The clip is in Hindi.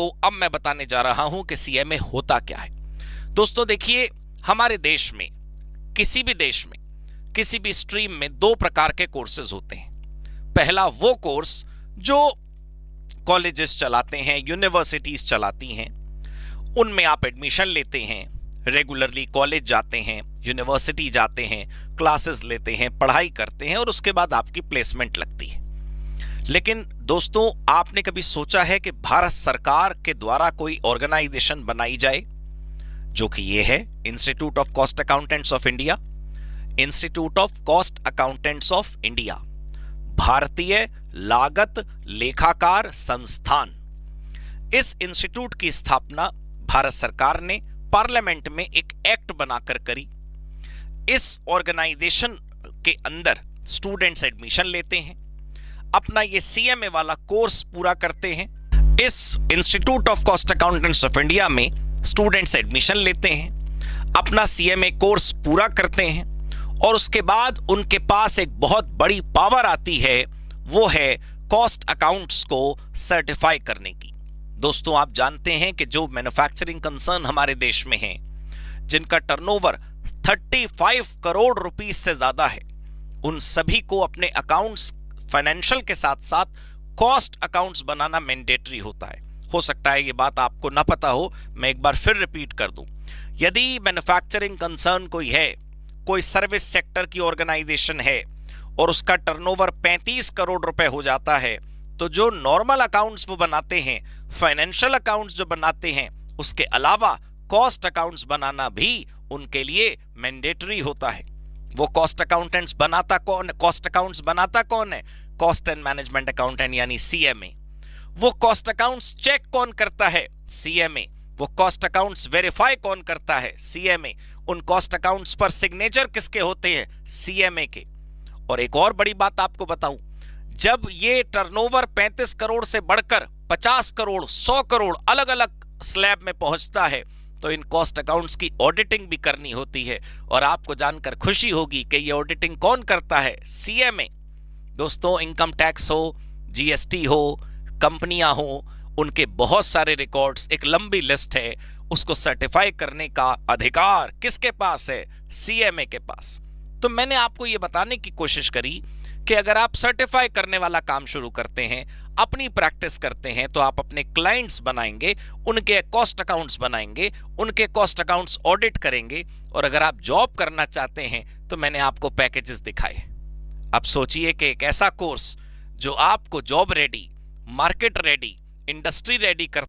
आपको अब मैं बताने जा रहा हूं कि सीएमए होता क्या है। दोस्तों देखिए, हमारे देश में, किसी भी देश में, किसी भी स्ट्रीम में दो प्रकार के कोर्सेज होते हैं। पहला वो कोर्स जो कॉलेजेस चलाते हैं, यूनिवर्सिटीज चलाती हैं, उनमें आप एडमिशन लेते हैं, रेगुलरली कॉलेज जाते हैं, यूनिवर्सिटी जाते हैं, क्लासेस लेते हैं, पढ़ाई करते हैं और उसके बाद आपकी प्लेसमेंट लगती है। लेकिन दोस्तों, आपने कभी सोचा है कि भारत सरकार के द्वारा कोई ऑर्गेनाइजेशन बनाई जाए, जो कि ये है institute of cost accountants of India. Institute of cost accountants of India, भारतीय लागत लेखाकार संस्थान। इस इंस्टीट्यूट की स्थापना भारत सरकार ने पार्लियामेंट में एक एक्ट बनाकर करी। इस ऑर्गेनाइजेशन के अंदर स्टूडेंट्स एडमिशन लेते हैं, अपना ये सीएमए वाला कोर्स पूरा करते हैं। इस institute of cost accountants of India में स्टूडेंट्स एडमिशन लेते हैं, अपना सीएमए कोर्स पूरा करते हैं और उसके बाद उनके पास एक बहुत बड़ी पावर आती है, वो है कॉस्ट अकाउंट्स को सर्टिफाई करने की। दोस्तों, आप जानते हैं कि जो मैन्युफैक्चरिंग कंसर्न हमारे देश में हैं, जिनका टर्नओवर 35 करोड़ रुपीस से ज्यादा है, उन सभी को अपने अकाउंट्स फाइनेंशियल के साथ साथ कॉस्ट अकाउंट्स बनाना मैंडेटरी होता है। हो सकता है ये बात आपको ना पता हो, मैं एक बार फिर रिपीट कर दूं। यदि मैन्युफैक्चरिंग कंसर्न कोई है, कोई सर्विस सेक्टर की ऑर्गेनाइजेशन है और उसका टर्नओवर 35 करोड़ रुपए हो जाता है, तो जो नॉर्मल अकाउंट्स वो बनाते हैं, फाइनेंशियल अकाउंट्स जो बनाते हैं, उसके अलावा कॉस्ट अकाउंट्स बनाना भी उनके लिए मैंडेटरी होता है। वो कॉस्ट अकाउंटेंट्स बनाता कौन है? कॉस्ट अकाउंट्स बनाता कौन है? कॉस्ट एंड मैनेजमेंट अकाउंटेंट यानी सीएमए। वो कॉस्ट अकाउंट्स चेक कौन करता है? सीएमए। वो कॉस्ट अकाउंट्स वेरीफाई कौन करता है? सीएमए। उन कॉस्ट अकाउंट्स पर सिग्नेचर किसके होते हैं? सीएमए के। और एक और बड़ी बात आपको बताऊं, जब ये टर्नओवर 35 करोड़ से बढ़कर 50 करोड़, 100 करोड़ अलग अलग स्लैब में पहुंचता है, तो इन कॉस्ट अकाउंट्स की ऑडिटिंग भी करनी होती है। और आपको जानकर खुशी होगी कि ये ऑडिटिंग कौन करता है? सीएमए। दोस्तों, इनकम टैक्स हो, जीएसटी हो, कंपनियां हो, उनके बहुत सारे रिकॉर्ड्स, एक लंबी लिस्ट है, उसको सर्टिफाई करने का अधिकार किसके पास है? सीएमए के पास। तो मैंने आपको ये बताने की कोशिश करी कि अगर आप सर्टिफाई करने वाला काम शुरू करते हैं, अपनी प्रैक्टिस करते हैं, तो आप अपने क्लाइंट्स बनाएंगे, उनके कॉस्ट अकाउंट्स बनाएंगे, उनके कॉस्ट अकाउंट्स ऑडिट करेंगे। और अगर आप जॉब करना चाहते हैं तो मैंने आपको पैकेजेस दिखाए। अब सोचिए कि एक ऐसा कोर्स जो आपको job ready, market ready, industry ready कर